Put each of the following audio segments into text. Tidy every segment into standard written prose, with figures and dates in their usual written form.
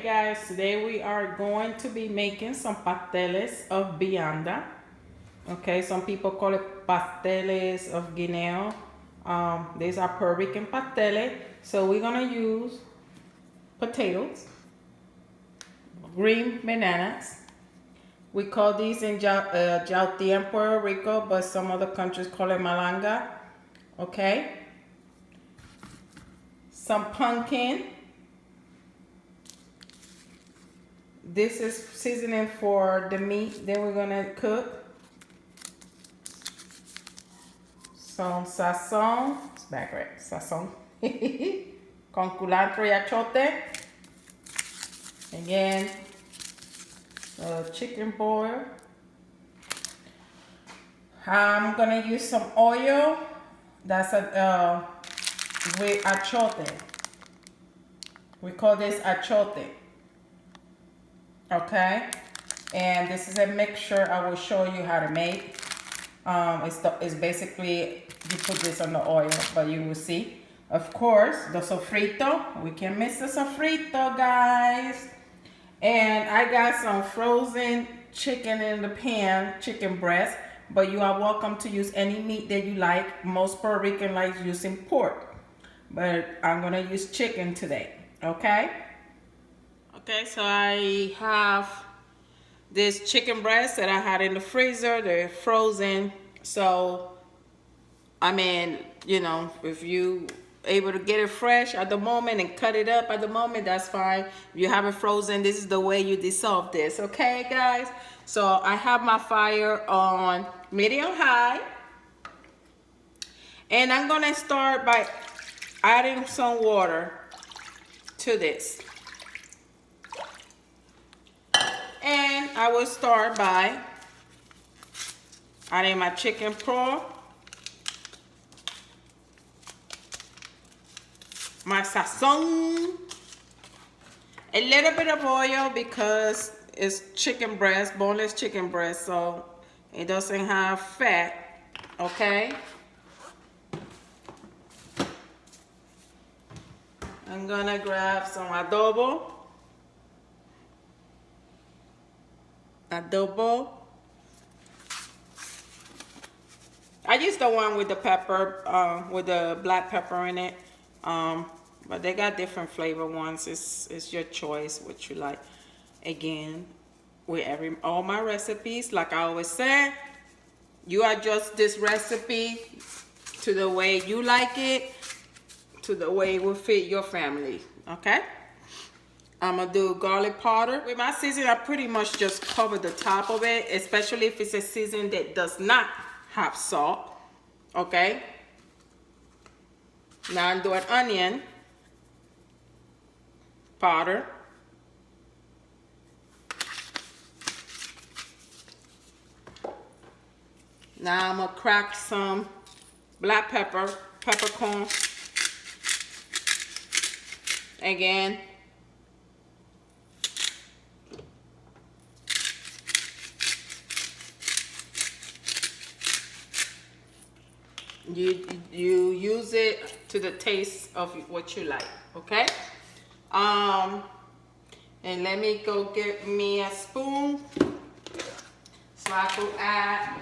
guys, today we are going to be making some pasteles of vianda. Okay, some people call it pasteles of Guinea. These are Puerto Rican pasteles. So we're gonna use potatoes, green bananas. We call these in Yautias, Puerto Rico, but some other countries call it malanga. Okay. Some pumpkin. This is seasoning for the meat that we're gonna cook. Some sazon, it's back right, sazon. Con culantro y achote. Again, chicken boil. I'm gonna use some oil. That's with achote. We call this achote. Okay, and this is a mixture I will show you how to make. It's basically, you put this on the oil, but you will see. Of course, the sofrito. We can miss the sofrito, guys. And I got some frozen chicken in the pan, chicken breast. But you are welcome to use any meat that you like. Most Puerto Rican likes using pork. But I'm going to use chicken today, okay? Okay, so I have this chicken breast that I had in the freezer. They're frozen. So, I mean, you know, if you able to get it fresh at the moment and cut it up at the moment, that's fine. If you have it frozen, this is the way you dissolve this, okay, guys? So I have my fire on medium high. And I'm going to start by adding some water to this. And I will start by adding my chicken broth, my sazon, a little bit of oil because it's chicken breast, boneless chicken breast, so it doesn't have fat, okay? I'm gonna grab some adobo. I use the one with the pepper, with the black pepper in it. But they got different flavor ones. It's your choice what you like. Again, with all my recipes, like I always say, you adjust this recipe to the way you like it, to the way it will fit your family. Okay? I'm gonna do garlic powder. With my seasoning, I pretty much just cover the top of it, especially if it's a seasoning that does not have salt. Okay? Now I'm doing onion powder. Now I'm gonna crack some black pepper, peppercorn. Again. You use it to the taste of what you like, okay? And let me go get me a spoon so I can add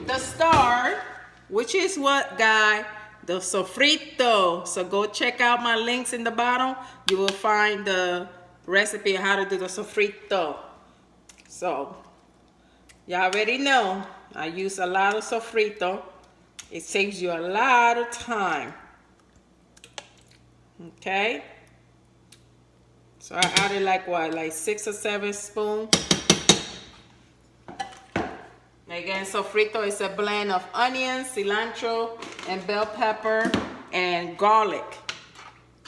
the star, which is what, guys? The sofrito. So go check out my links in the bottom. You will find the recipe of how to do the sofrito. So y'all already know I use a lot of sofrito. It saves you a lot of time. Okay. So I added like what, like 6 or 7 spoons. Again, sofrito is a blend of onions, cilantro, and bell pepper, and garlic,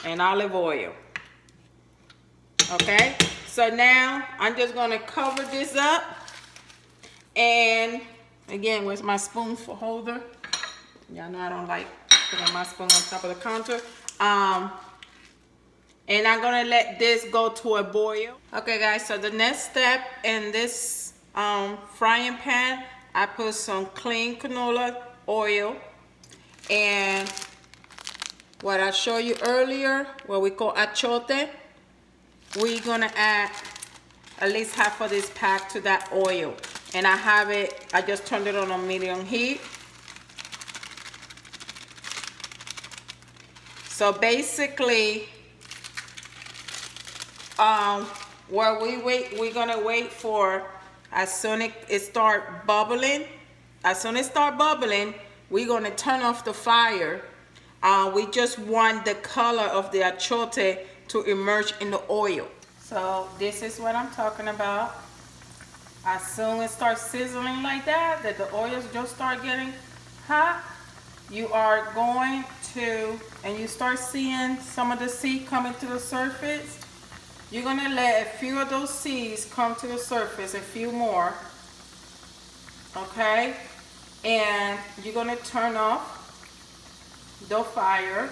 and olive oil. Okay. So now I'm just gonna cover this up. And again, where's my spoon for holder? Y'all know I don't like putting my spoon on top of the counter. And I'm gonna let this go to a boil. Okay, guys, so the next step in this frying pan, I put some clean canola oil and what I showed you earlier, what we call achote, we're gonna add at least half of this pack to that oil. And I have it, I just turned it on a medium heat. So basically, while we wait, we're gonna wait for as soon as it start bubbling. As soon as it start bubbling, we're gonna turn off the fire. We just want the color of the achote to emerge in the oil. So this is what I'm talking about. As soon as it starts sizzling like that, that the oils just start getting hot, you are going to, and you start seeing some of the seed coming to the surface, you're gonna let a few of those seeds come to the surface, a few more, okay? And you're gonna turn off the fire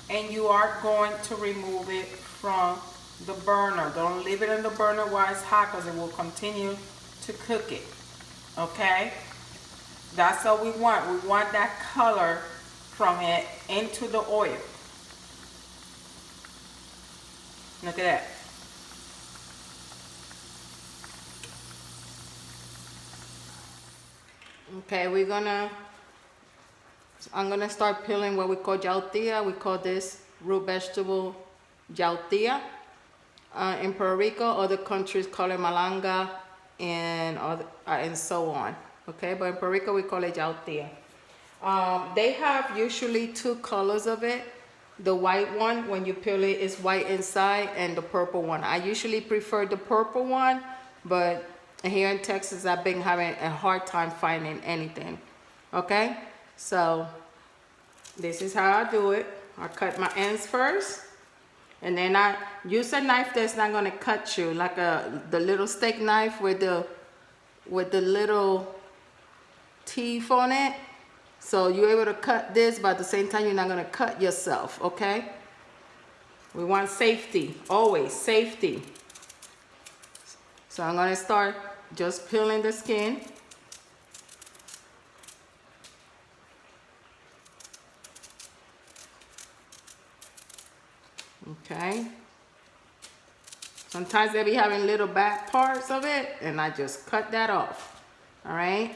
and you are going to remove it from the burner. Don't leave it in the burner while it's hot because it will continue to cook it, okay? That's all we want. We want that color from it into the oil. Look at that. Okay, I'm gonna start peeling what we call yautia. We call this root vegetable yautia. In Puerto Rico, other countries call it malanga and so on. Okay, but in Puerto Rico we call it yautia. They have usually two colors of it. The white one, when you peel it, is white inside, and the purple one. I usually prefer the purple one, but here in Texas, I've been having a hard time finding anything. Okay, so this is how I do it. I cut my ends first, and then I use a knife that's not gonna cut you, like the little steak knife with the little teeth on it. So you're able to cut this, but at the same time, you're not gonna cut yourself, okay? We want safety, always safety. So I'm gonna start just peeling the skin. Okay. Sometimes they be having little back parts of it, and I just cut that off, all right?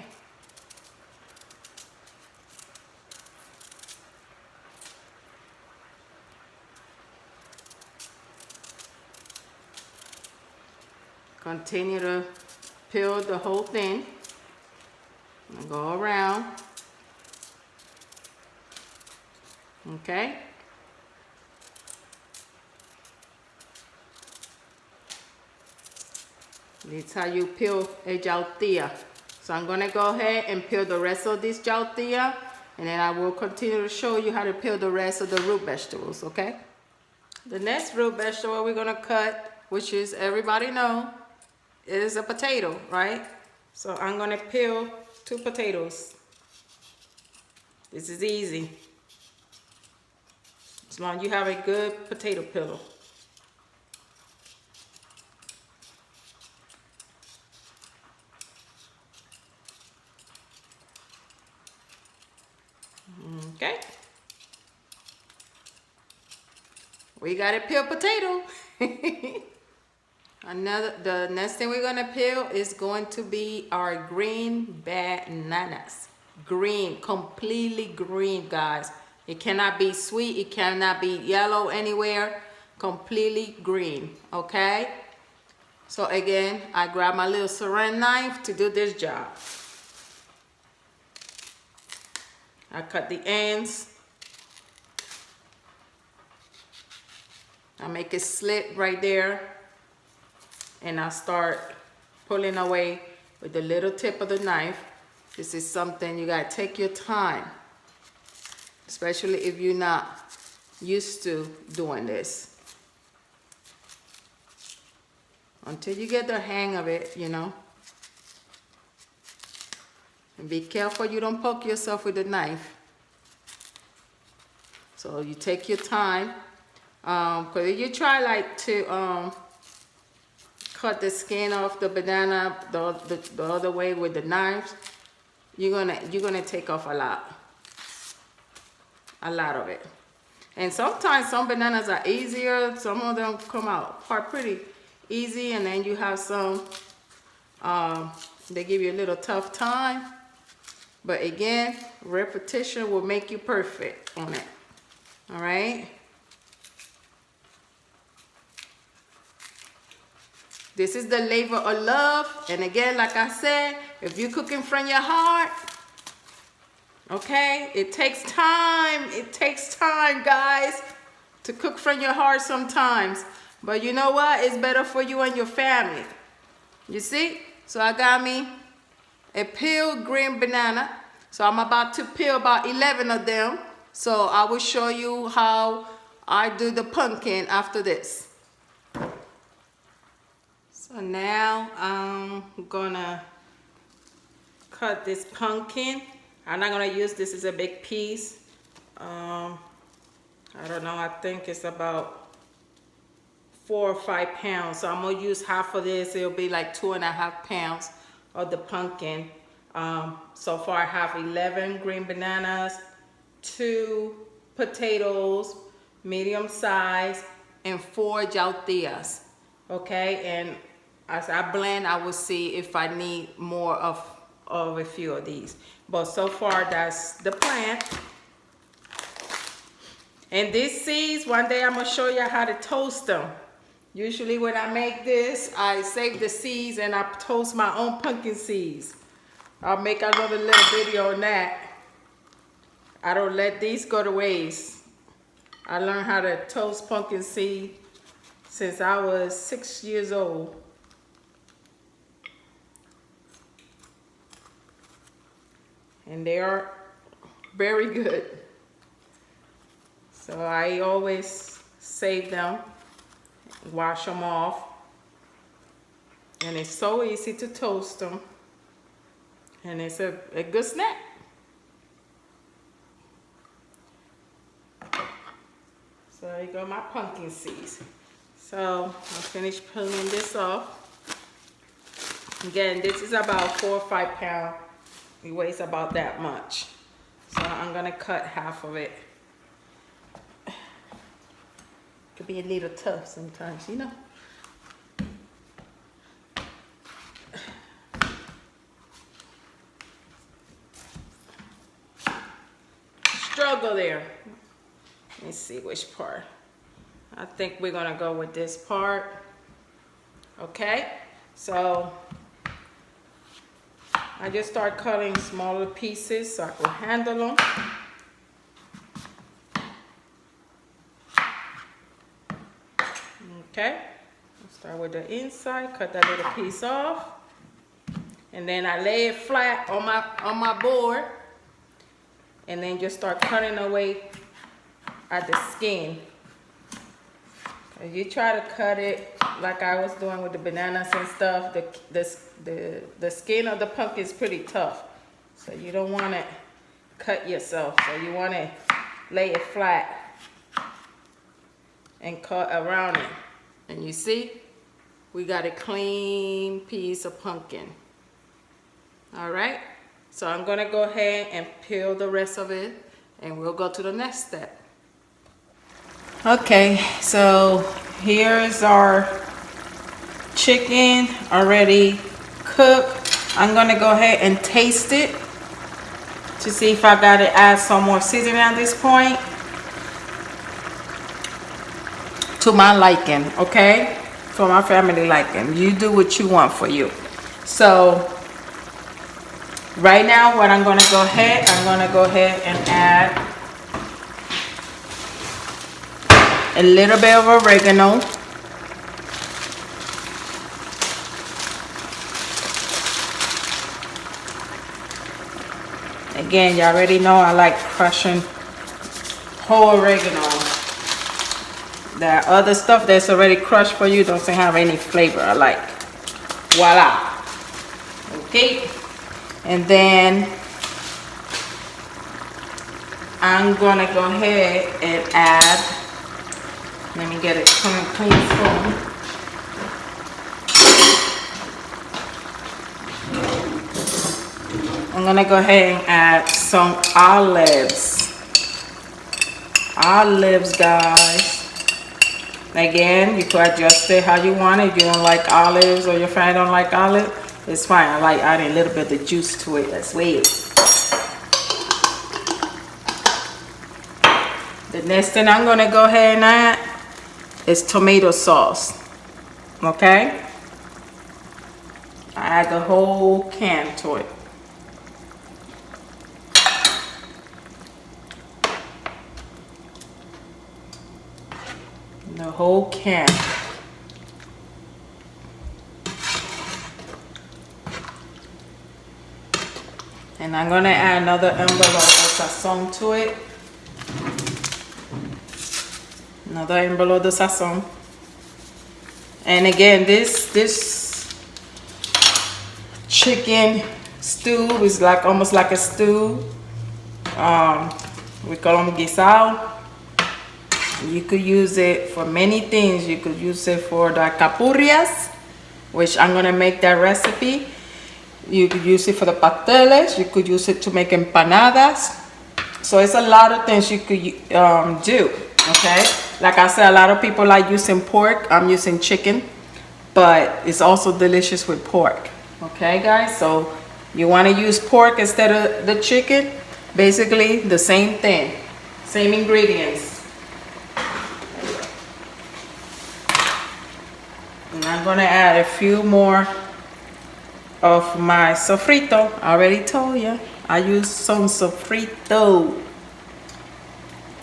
Continue to peel the whole thing and go around. Okay. This is how you peel a yautia. So I'm gonna go ahead and peel the rest of this yautia, and then I will continue to show you how to peel the rest of the root vegetables, okay? The next root vegetable we're gonna cut, which is everybody know, is a potato, right? So I'm gonna peel 2 potatoes. This is easy, as long as you have a good potato peeler. Okay, we got a peeled potato. The next thing we're gonna peel is going to be our green bananas. Green, completely green, guys. It cannot be sweet, it cannot be yellow anywhere. Completely green, okay? So again, I grab my little saran knife to do this job. I cut the ends. I make it slit right there. And I start pulling away with the little tip of the knife. This is something you gotta take your time, especially if you're not used to doing this. Until you get the hang of it, you know. And be careful you don't poke yourself with the knife. So you take your time. Because if you try like to cut the skin off the banana the other way with the knives, you're gonna take off a lot of it. And sometimes some bananas are easier. Some of them come out pretty easy. And then you have some, they give you a little tough time. But again, repetition will make you perfect on it. All right. This is the labor of love. And again, like I said, if you cooking from your heart, okay, it takes time. It takes time, guys, to cook from your heart sometimes. But you know what? It's better for you and your family. You see? So I got me a peeled green banana. So I'm about to peel about 11 of them. So I will show you how I do the pumpkin after this. So now I'm gonna cut this pumpkin. I'm not gonna use this as a big piece. I don't know, I think it's about 4 or 5 pounds. So I'm gonna use half of this. It'll be like 2.5 pounds of the pumpkin. So far I have 11 green bananas, 2 potatoes, medium size, and 4 yautias. Okay, and as I blend, I will see if I need more of a few of these. But so far, that's the plan. And these seeds, one day I'm gonna show you how to toast them. Usually when I make this, I save the seeds and I toast my own pumpkin seeds. I'll make another little video on that. I don't let these go to waste. I learned how to toast pumpkin seed since I was 6 years old. And they are very good. So I always save them, wash them off. And it's so easy to toast them. And it's a good snack. So there you go, my pumpkin seeds. So I'll finish peeling this off. Again, this is about 4 or 5 pounds. It weighs about that much. So I'm gonna cut half of it. Could be a little tough sometimes, you know. Struggle there. Let me see which part. I think we're gonna go with this part. Okay, so I just start cutting smaller pieces so I can handle them. Okay, I'll start with the inside, cut that little piece off. And then I lay it flat on my board. And then just start cutting away at the skin. If you try to cut it like I was doing with the bananas and stuff, the skin of the pumpkin is pretty tough. So you don't want to cut yourself. So you want to lay it flat and cut around it. And you see, we got a clean piece of pumpkin. All right. So I'm going to go ahead and peel the rest of it and we'll go to the next step. Okay, so here's our chicken already cooked. I'm going to go ahead and taste it to see if I got to add some more seasoning at this point. To my liking, okay? For my family liking. You do what you want for you. So right now, what I'm going to go ahead and add a little bit of oregano. Again, you already know I like crushing whole oregano. That other stuff that's already crushed for you doesn't have any flavor I like. Voila. Okay. And then I'm gonna go ahead and add, let me get it clean spoon. I'm gonna go ahead and add some olives. olives, guys. Again, you could adjust it how you want it. If you don't like olives or your friend don't like olive, it's fine. I like adding a little bit of juice to it as well. The next thing I'm gonna go ahead and add is tomato sauce. Okay? I add the whole can to it. The whole can. And I'm gonna add another envelope of Sazon to it. Another envelope of Sazon. And again, this chicken stew is like almost like a stew. We call them guisado. You could use it for many things. You could use it for the capurrias, which I'm gonna make that recipe. You could use it for the pasteles. You could use it to make empanadas. So it's a lot of things you could do, okay? Like I said, a lot of people like using pork. I'm using chicken, but it's also delicious with pork, okay, guys? So you wanna use pork instead of the chicken. Basically the same thing, same ingredients. And I'm gonna add a few more of my sofrito. I already told you, I use some sofrito.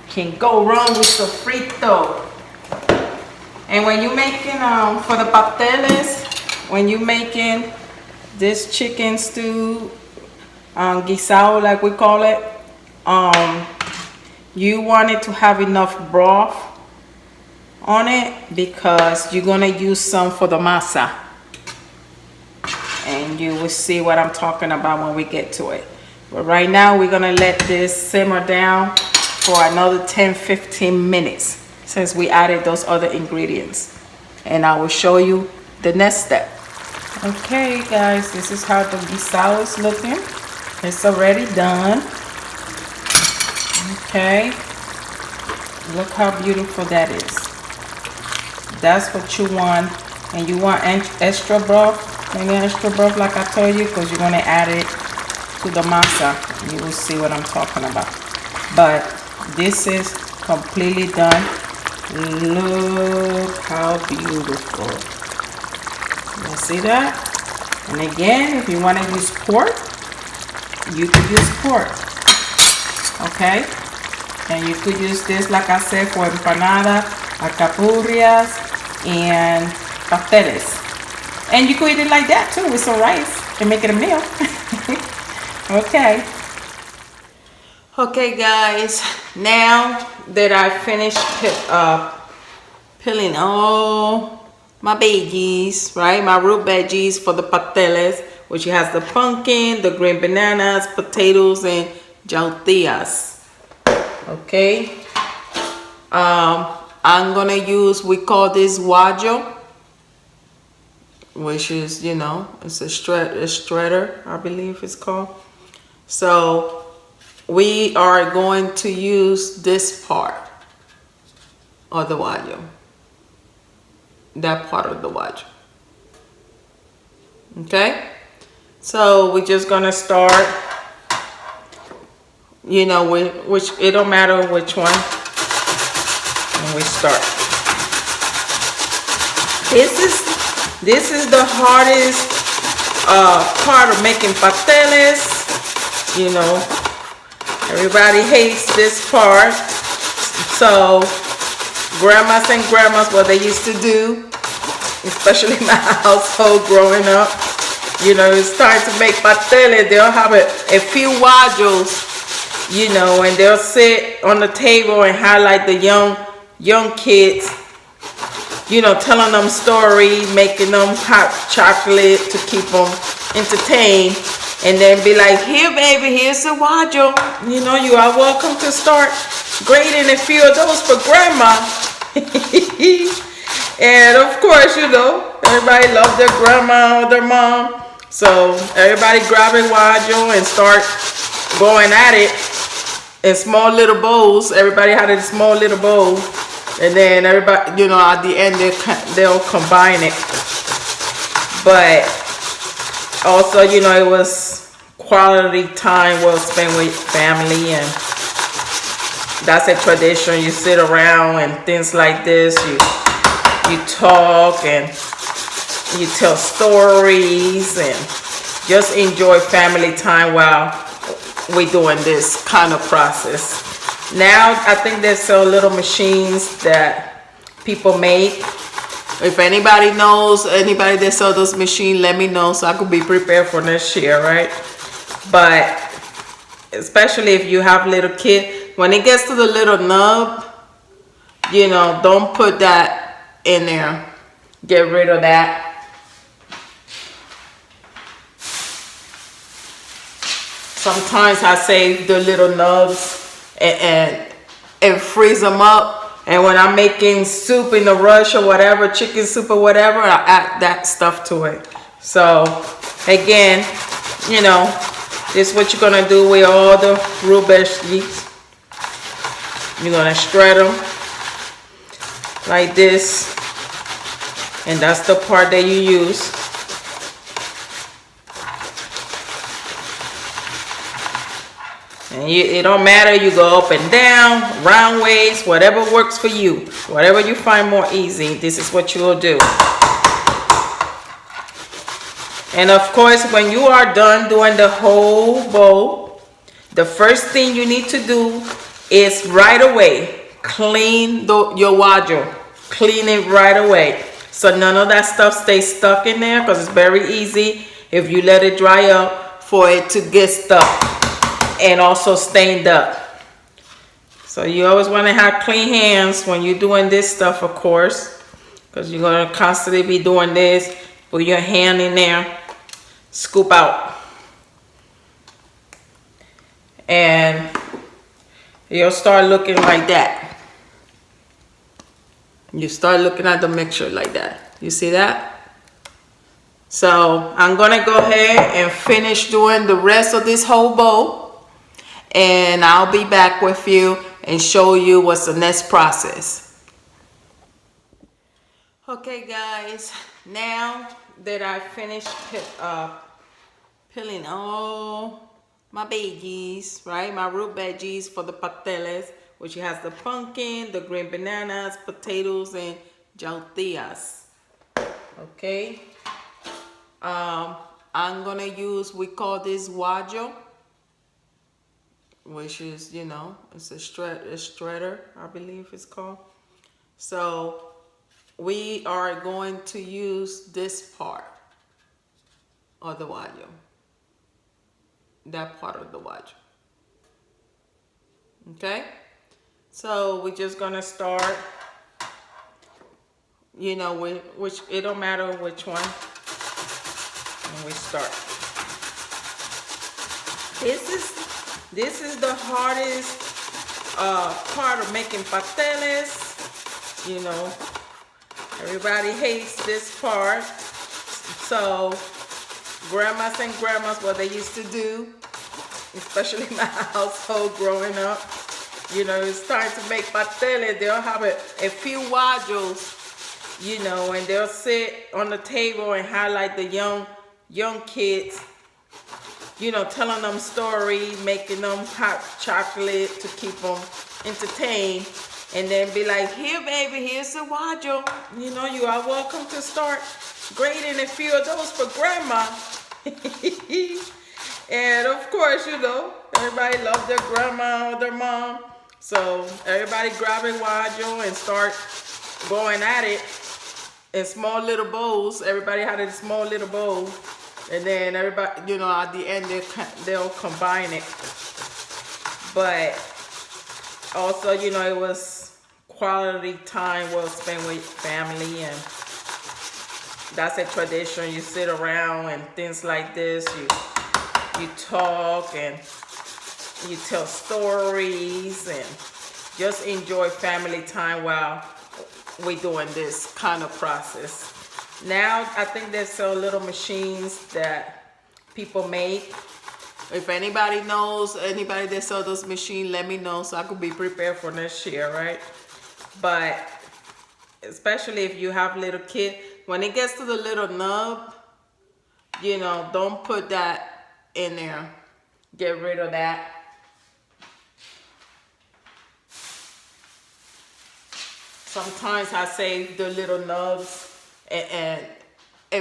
Can't go wrong with sofrito. And when you're making, for the pasteles, when you're making this chicken stew, guisado like we call it, you want it to have enough broth on it because you're gonna use some for the masa. And you will see what I'm talking about when we get to it. But right now we're gonna let this simmer down for another 10-15 minutes since we added those other ingredients. And I will show you the next step. Okay guys, this is how the guisado is looking. It's already done. Okay. Look how beautiful that is. That's what you want. And you want extra broth. Maybe extra broth like I told you, because you're going to add it to the masa. You will see what I'm talking about. But this is completely done. Look how beautiful. You see that? And again, if you want to use pork, you could use pork. Okay? And you could use this, like I said, for empanada, alcapurrias, and pasteles. And you could eat it like that too, with some rice and make it a meal. Okay. Okay guys, now that I finished peeling all my veggies, right? My root veggies for the pasteles, which has the pumpkin, the green bananas, potatoes, and yautias. Okay. I'm gonna use, we call this guajo, which is, you know, it's a shredder, I believe it's called. So we are going to use this part of the guajo, that part of the guajo. Okay, so we're just gonna start, you know, which it don't matter which one, and we start. This is the hardest part of making pasteles. You know, everybody hates this part. So grandmas and grandmas, what they used to do, especially in my household growing up, you know, it's time to make pasteles. They'll have a few guajos, you know, and they'll sit on the table and highlight the young kids, you know, telling them stories, making them hot chocolate to keep them entertained, and then be like, here baby, here's the guajo, you know, you are welcome to start grating a few of those for grandma. And of course, you know, everybody loves their grandma or their mom, so everybody grab a guajo and start going at it. in small little bowls. Everybody had a small little bowl, and then everybody, you know, at the end they'll combine it. But also, you know, it was quality time well spent with family, and that's a tradition. You sit around and things like this. You talk and you tell stories and just enjoy family time while we're doing this kind of process. Now I think there's so little machines that people make. If anybody knows anybody that sells those machines, let me know so I could be prepared for next year, right? But especially if you have little kids, when it gets to the little nub, you know, don't put that in there. Get rid of that. Sometimes I save the little nubs and freeze them up. And when I'm making soup in a rush or whatever, chicken soup or whatever, I add that stuff to it. So again, you know, this is what you're gonna do with all the root veggies. You're gonna shred them like this, and that's the part that you use. And it don't matter, you go up and down, round ways, whatever works for you, whatever you find more easy, this is what you will do. And of course, when you are done doing the whole bowl, the first thing you need to do is right away clean your wardrobe. Clean it right away, so none of that stuff stays stuck in there, because it's very easy if you let it dry up for it to get stuck and also stained up. So you always want to have clean hands when you're doing this stuff, of course, because you're going to constantly be doing this. Put your hand in there, scoop out, and you'll start looking like that. You start looking at the mixture like that. You see that? So I'm gonna go ahead and finish doing the rest of this whole bowl, and I'll be back with you and show you what's the next process. Okay guys, now that I finished peeling all my veggies, right? My root veggies for the pasteles, which has the pumpkin, the green bananas, potatoes, and yautias. Okay. I'm gonna use, we call this guajo, which is, you know, it's a shredder, I believe it's called. So we are going to use this part of the guajo. That part of the guajo. Okay? So we're just gonna start, you know, which it don't matter which one. And we start. This is the hardest part of making pasteles. You know, everybody hates this part. So grandmas and grandmas, what they used to do, especially in my household growing up, you know, it's time to make pasteles. They'll have a few guajos, you know, and they'll sit on the table and highlight the young kids, you know, telling them stories, making them hot chocolate to keep them entertained, and then be like, here baby, here's the guajo, you know, you are welcome to start grading a few of those for grandma. And of course, you know, everybody loves their grandma or their mom, so everybody grab a guajo and start going at it in small little bowls. Everybody had a small little bowl, and then everybody, you know, at the end they'll combine it. But also, you know, it was quality time well spent with family, and that's a tradition. You sit around and things like this, you talk and you tell stories and just enjoy family time while we're doing this kind of process. Now I think there's so little machines that people make. If anybody knows, anybody that sells this machine, let me know so I could be prepared for next year, right? But especially if you have little kids, when it gets to the little nub, you know, don't put that in there. Get rid of that. Sometimes I save the little nubs and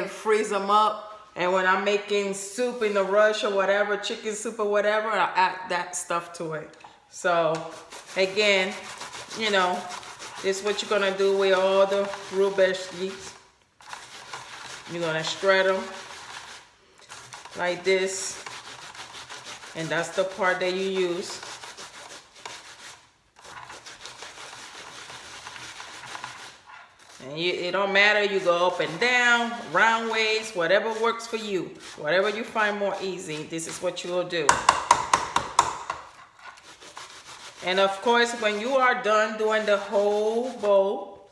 freeze them up. And when I'm making soup in a rush or whatever, chicken soup or whatever, I add that stuff to it. So again, you know, this is what you're gonna do with all the root veggies. You're gonna shred them like this. And that's the part that you use. And it don't matter, you go up and down, round ways, whatever works for you. Whatever you find more easy, this is what you will do. And of course, when you are done doing the whole bowl,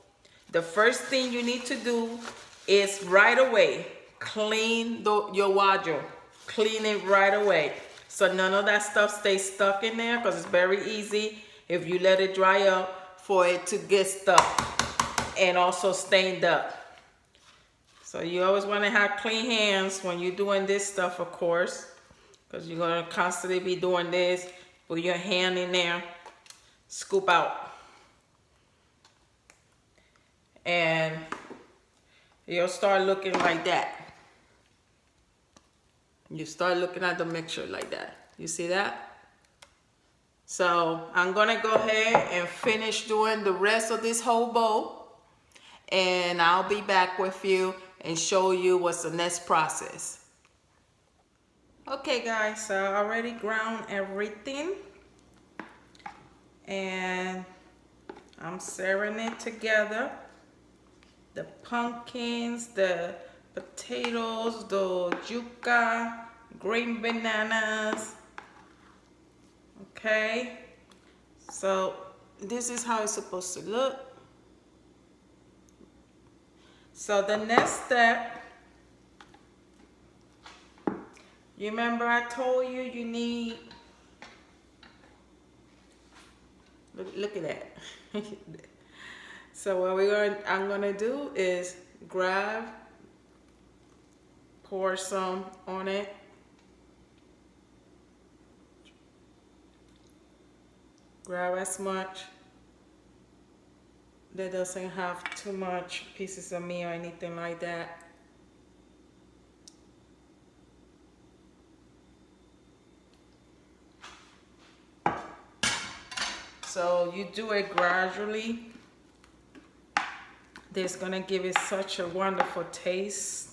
the first thing you need to do is right away clean your wardrobe. Clean it right away. So none of that stuff stays stuck in there, because it's very easy if you let it dry up for it to get stuck and also stained up. So you always want to have clean hands when you're doing this stuff, of course, because you're going to constantly be doing this. Put your hand in there, scoop out, and you'll start looking like that. You start looking at the mixture like that. You see that? So I'm gonna go ahead and finish doing the rest of this whole bowl, and I'll be back with you and show you what's the next process. Okay guys, so I already ground everything, and I'm searing it together. The pumpkins, the potatoes, the yuca, green bananas. Okay, so this is how it's supposed to look. So the next step, you remember I told you you need, look at that. So what I'm gonna do is pour some on it. Grab as much that doesn't have too much pieces of meat or anything like that. So you do it gradually. This is gonna give it such a wonderful taste.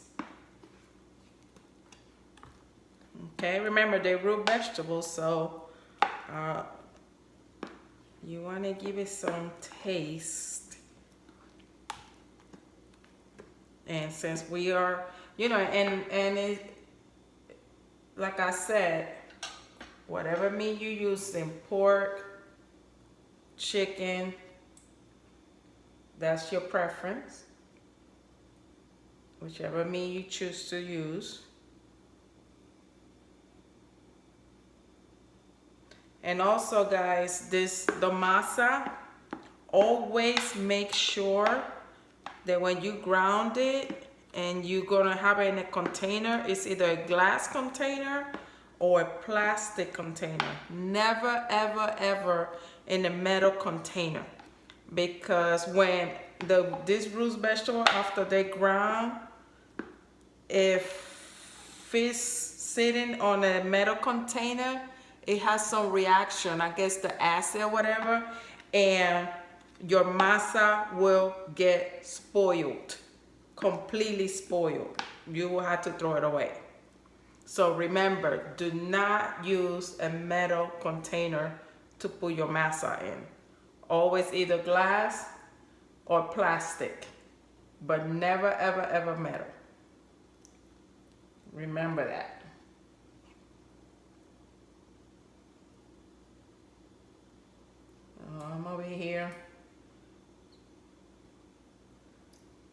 Okay, remember they're root vegetables, so you want to give it some taste. And since we are, you know, and it, like I said, whatever meat you use, in pork, chicken, that's your preference. Whichever meat you choose to use. And also guys, the masa, always make sure that when you ground it and you're gonna have it in a container, it's either a glass container or a plastic container. Never, ever, ever in a metal container. Because when this root vegetable, after they ground, if it's sitting on a metal container, it has some reaction, I guess the acid or whatever, and your masa will get spoiled, completely spoiled. You will have to throw it away. So remember, do not use a metal container to put your masa in. Always either glass or plastic, but never, ever, ever metal. Remember that. I'm over here.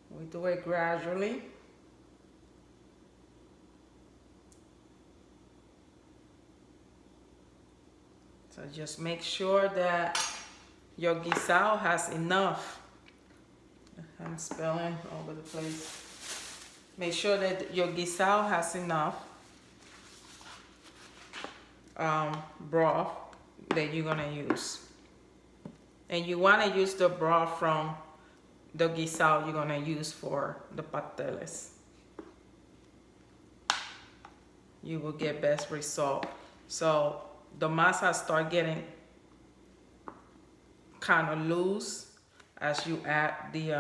We do it gradually. So just make sure that your guisao has enough. I'm spilling over the place. Make sure that your guisao has enough broth that you're gonna use. And you wanna use the broth from the guisao you're gonna use for the pasteles. You will get best result. So the masa start getting kind of loose as you add the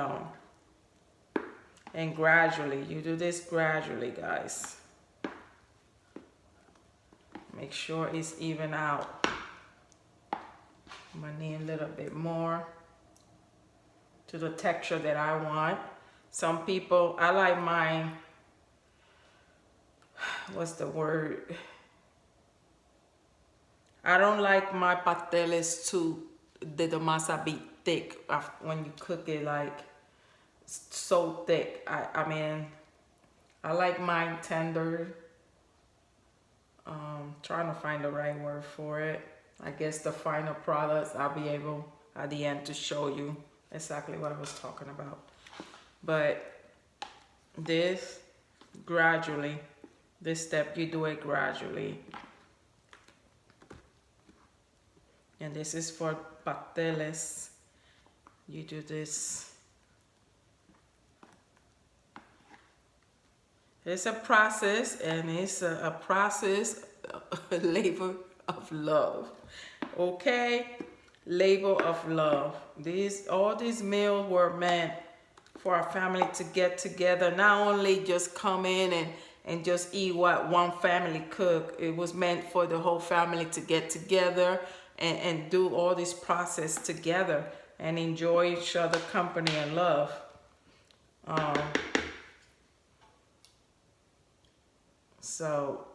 and gradually, you do this gradually, guys. Make sure it's even out. I'm gonna need a little bit more to the texture that I want. Some people, I like mine, what's the word? I don't like my pasteles to the masa be thick when you cook it, like so thick. I mean, I like mine tender. Trying to find the right word for it. I guess the final products I'll be able at the end to show you exactly what I was talking about. But this gradually, this step you do it gradually. And this is for pasteles. You do this. It's a process, and it's a process, a labor of love. Okay? Labor of love. All these meals were meant for our family to get together. Not only just come in and just eat what one family cooked. It was meant for the whole family to get together and do all this process together and enjoy each other company and love. So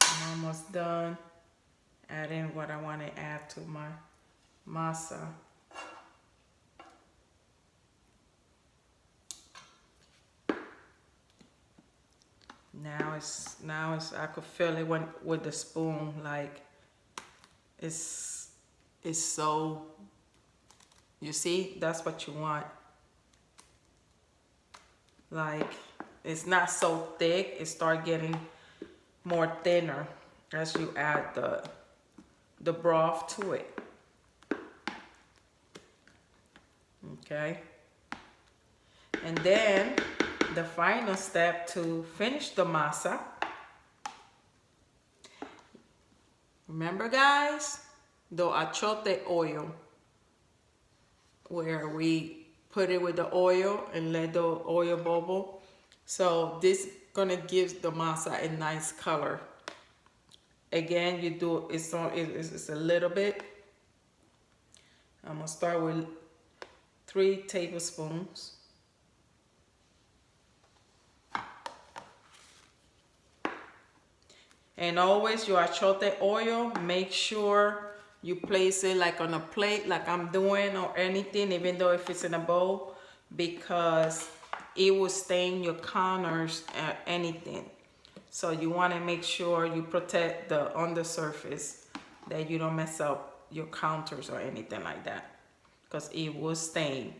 I'm almost done adding what I want to add to my masa. Now it's I could feel it with the spoon, like it's so, you see, that's what you want. Like it's not so thick, it start getting more thinner as you add the broth to it. Okay, and then the final step to finish the masa, remember guys, the achoite oil, where we put it with the oil and let the oil bubble. So this gonna give the masa a nice color. Again, you do it's a little bit. I'm gonna start with 3 tablespoons. And always your achoite oil, make sure you place it like on a plate, like I'm doing, or anything, even though if it's in a bowl, because it will stain your counters or anything. So you want to make sure you protect the undersurface, that you don't mess up your counters or anything like that, because it will stain.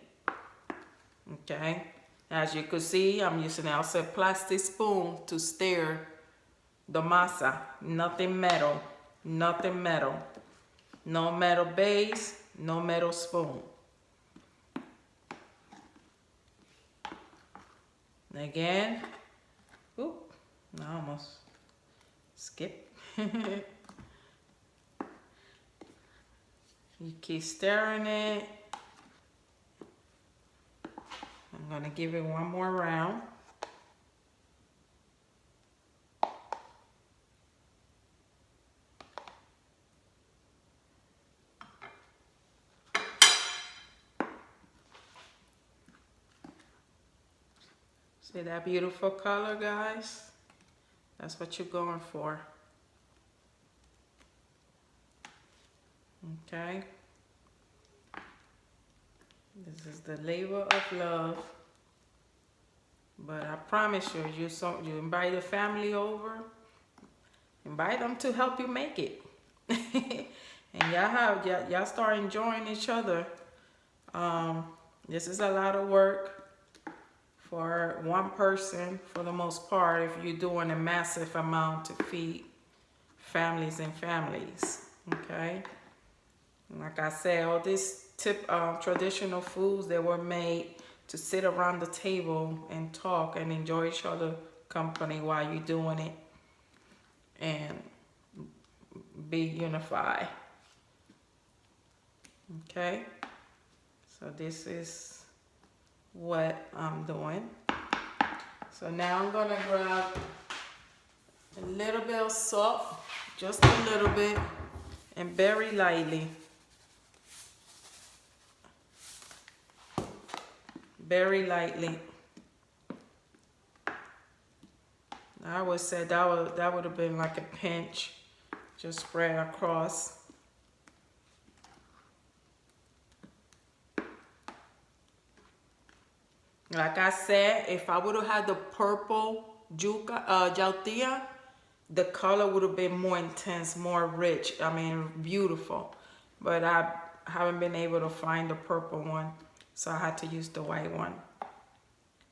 Okay, as you can see, I'm using also a plastic spoon to stir the masa. Nothing metal, nothing metal. No metal base, no metal spoon. Again, oop, I almost skipped. You keep stirring it. I'm gonna give it one more round. See that beautiful color, guys? That's what you're going for. Okay. This is the labor of love. But I promise you, you invite a family over, invite them to help you make it. And y'all start enjoying each other. This is a lot of work for one person for the most part if you're doing a massive amount to feed families and families. Okay, like I said, all these traditional foods that were made to sit around the table and talk and enjoy each other company while you're doing it and be unified. Okay, so this is what I'm doing. So now I'm gonna grab a little bit of salt, just a little bit, and very lightly. Very lightly. I would say that would have been like a pinch, just spread across. Like I said, if I would have had the purple yuca, yautia, the color would have been more intense, more rich. I mean, beautiful. But I haven't been able to find the purple one, so I had to use the white one.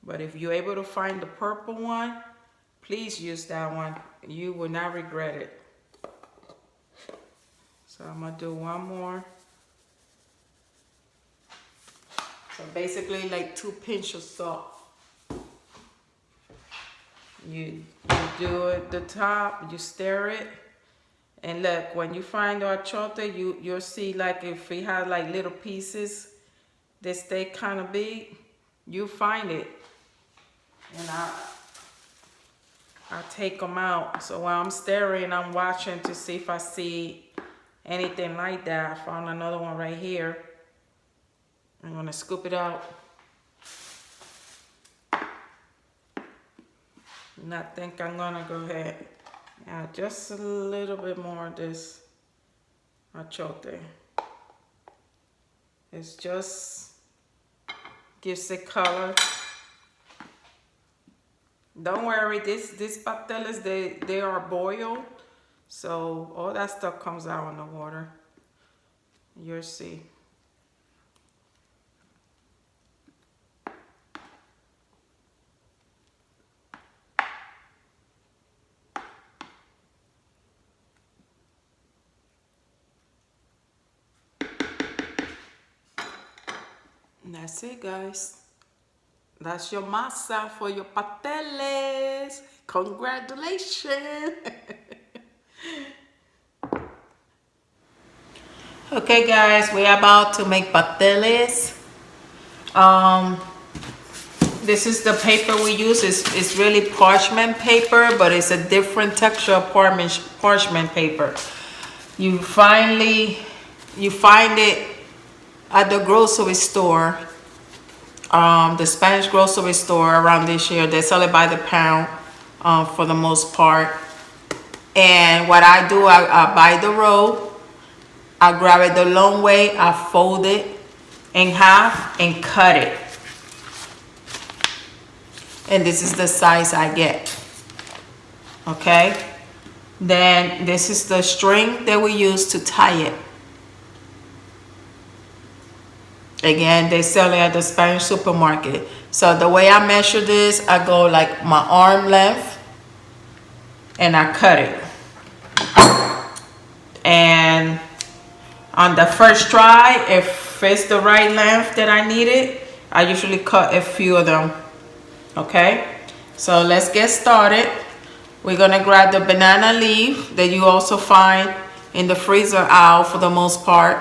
But if you're able to find the purple one, please use that one. You will not regret it. So I'm gonna do one more. So basically like 2 pinches of salt. You do it the top, you stir it. And look, when you find the achote, you'll see like if it has like little pieces that stay kind of big, you find it. And I take them out. So while I'm stirring, I'm watching to see if I see anything like that. I found another one right here. I'm gonna scoop it out. And I think I'm gonna go ahead and add just a little bit more of this achote. It's just gives it color. Don't worry, these pasteles, they are boiled, so all that stuff comes out in the water. You'll see. And that's it, guys. That's your masa for your pasteles. Congratulations. Okay, guys, we're about to make pasteles. This is the paper we use. It's really parchment paper, but it's a different texture of parchment paper. You find it at the grocery store. The Spanish grocery store around this year, they sell it by the pound for the most part. And what I do, I buy the roll, I grab it the long way, I fold it in half and cut it. And this is the size I get. Okay? Then this is the string that we use to tie it. Again, they sell it at the Spanish supermarket. So the way I measure this, I go like my arm length and I cut it. And on the first try, if it's the right length that I needed, I usually cut a few of them. Okay, so let's get started. We're gonna grab the banana leaf that you also find in the freezer aisle for the most part.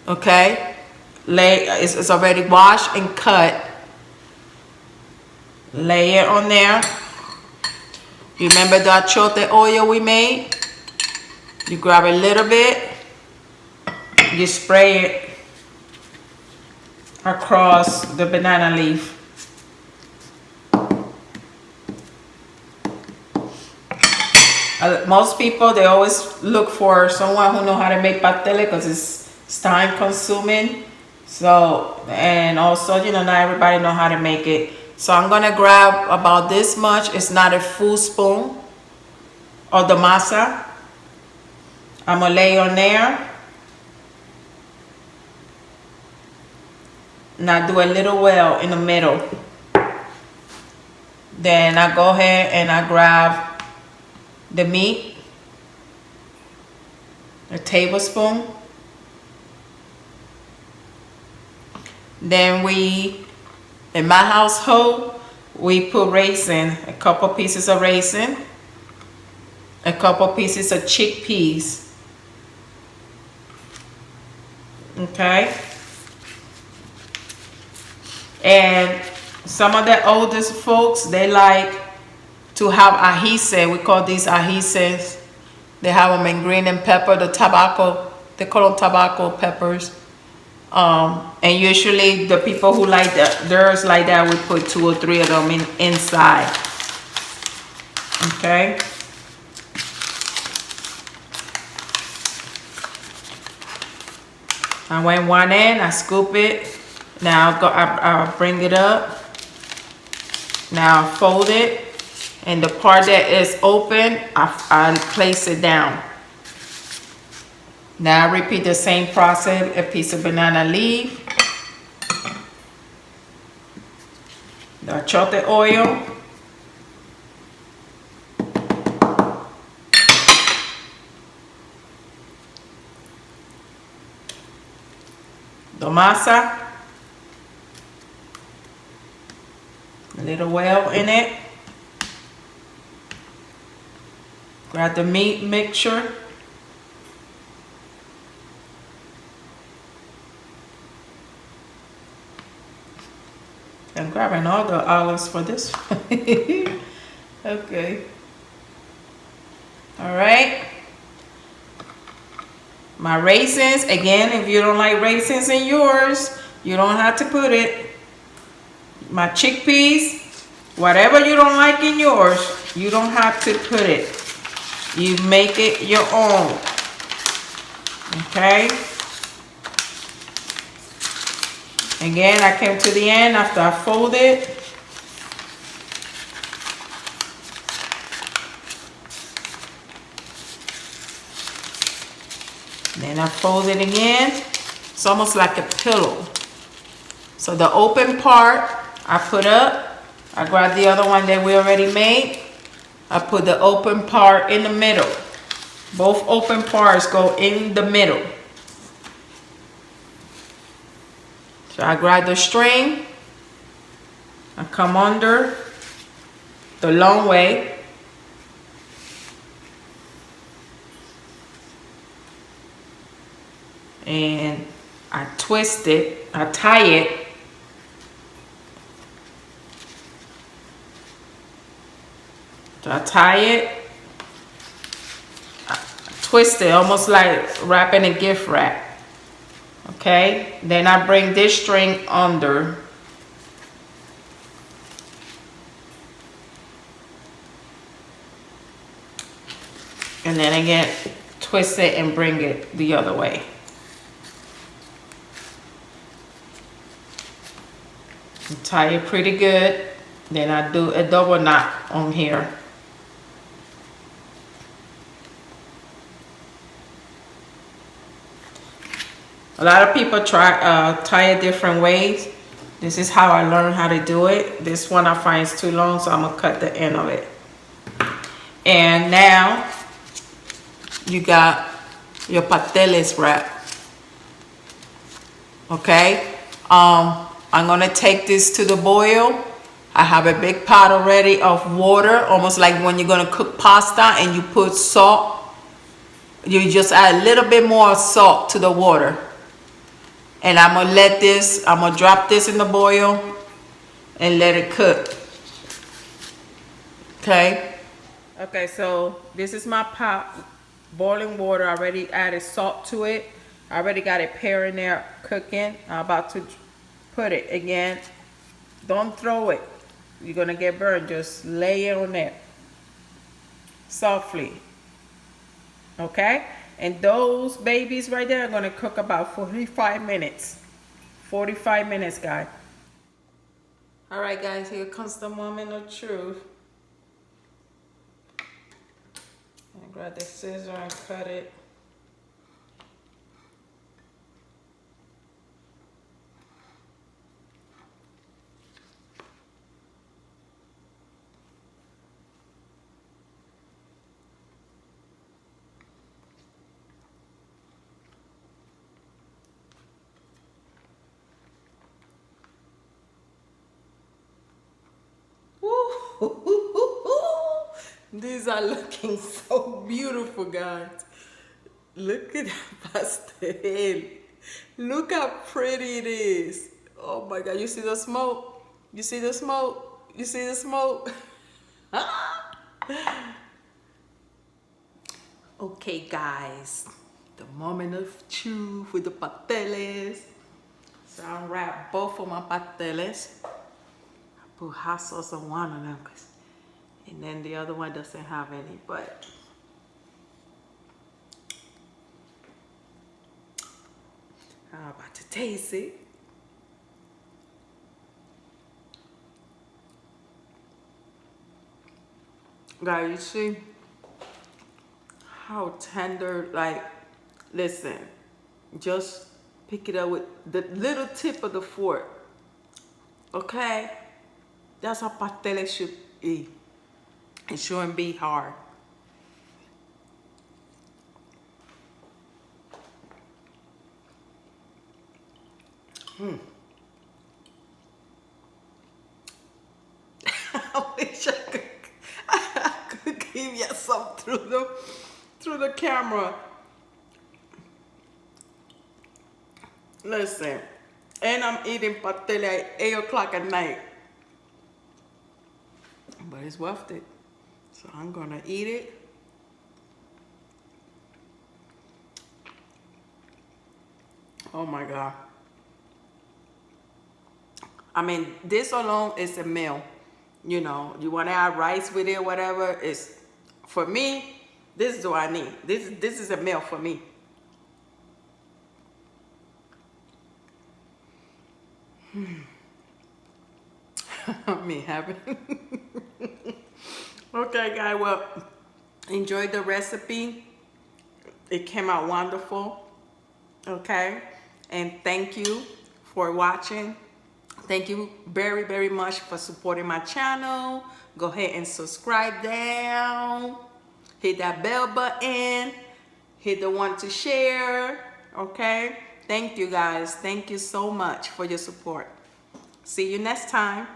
Okay. It's already washed and cut. Lay it on there. Remember the achoite oil we made? You grab a little bit, you spray it across the banana leaf. Most people, they always look for someone who knows how to make pasteles because it's time consuming. So, and also, you know, not everybody know how to make it. So I'm gonna grab about this much. It's not a full spoon of the masa. I'm gonna lay on there. Now do a little well in the middle. Then I go ahead and I grab the meat, a tablespoon. Then in my household, we put raisin, a couple pieces of raisin, a couple pieces of chickpeas. Okay. And some of the oldest folks, they like to have ajíce. We call these ajíces. They have them in green and pepper, the tobacco. They call them tobacco peppers. And usually the people who like theirs like that, we put 2 or 3 of them inside. Okay. I went one in, I scoop it. Now I'll bring it up. Now I fold it, and the part that is open, I place it down. Now I repeat the same process. A piece of banana leaf, the achoite oil, the masa, a little well in it. Grab the meat mixture. I'm grabbing all the olives for this one. Okay. All right. My raisins, again, if you don't like raisins in yours, you don't have to put it. My chickpeas, whatever you don't like in yours, you don't have to put it. You make it your own. Okay. Again, I came to the end after I folded. Then I fold it again. It's almost like a pillow. So the open part, I put up. I grab the other one that we already made. I put the open part in the middle. Both open parts go in the middle. So I grab the string, I come under the long way, and I twist it, I tie it, so I tie it, I twist it almost like wrapping a gift wrap. Okay, then I bring this string under. And then again, twist it and bring it the other way. And tie it pretty good. Then I do a double knot on here. A lot of people tie it different ways. This is how I learned how to do it. This one I find is too long, so I'm gonna cut the end of it. And now you got your pasteles wrap. Okay, I'm gonna take this to the boil. I have a big pot already of water, almost like when you're gonna cook pasta and you put salt. You just add a little bit more salt to the water. And I'm gonna drop this in the boil and let it cook. Okay. Okay, so this is my pot, boiling water. I already added salt to it. I already got it pairing there cooking. I'm about to put it again. Don't throw it. You're gonna get burned. Just lay it on there softly. Okay. And those babies right there are gonna cook about 45 minutes. 45 minutes, guys. All right, guys, here comes the moment of truth. And grab the scissor and cut it. These are looking so beautiful, guys. Look at that pastel. Look how pretty it is. Oh my God, you see the smoke? You see the smoke? You see the smoke? Okay, guys, the moment of truth with the pasteles. So I unwrap both of my pasteles. I put hot sauce on one of them, and then the other one doesn't have any, but I'm about to taste it. Guys, you see how tender, like, listen, just pick it up with the little tip of the fork, okay? That's how pasteles should be. It shouldn't be hard. I wish I could give you some through the camera. Listen, and I'm eating pastel at 8 o'clock at night. But it's worth it. So I'm gonna eat it. Oh my God. I mean, this alone is a meal. You know, you wanna add rice with it, whatever. It's, for me, this is what I need. This is a meal for me. Me having. Okay, guys, well, enjoy the recipe. It came out wonderful. Okay, and thank you for watching. Thank you very, very much for supporting my channel. Go ahead and subscribe down. Hit that bell button. Hit the one to share. Okay, thank you, guys. Thank you so much for your support. See you next time.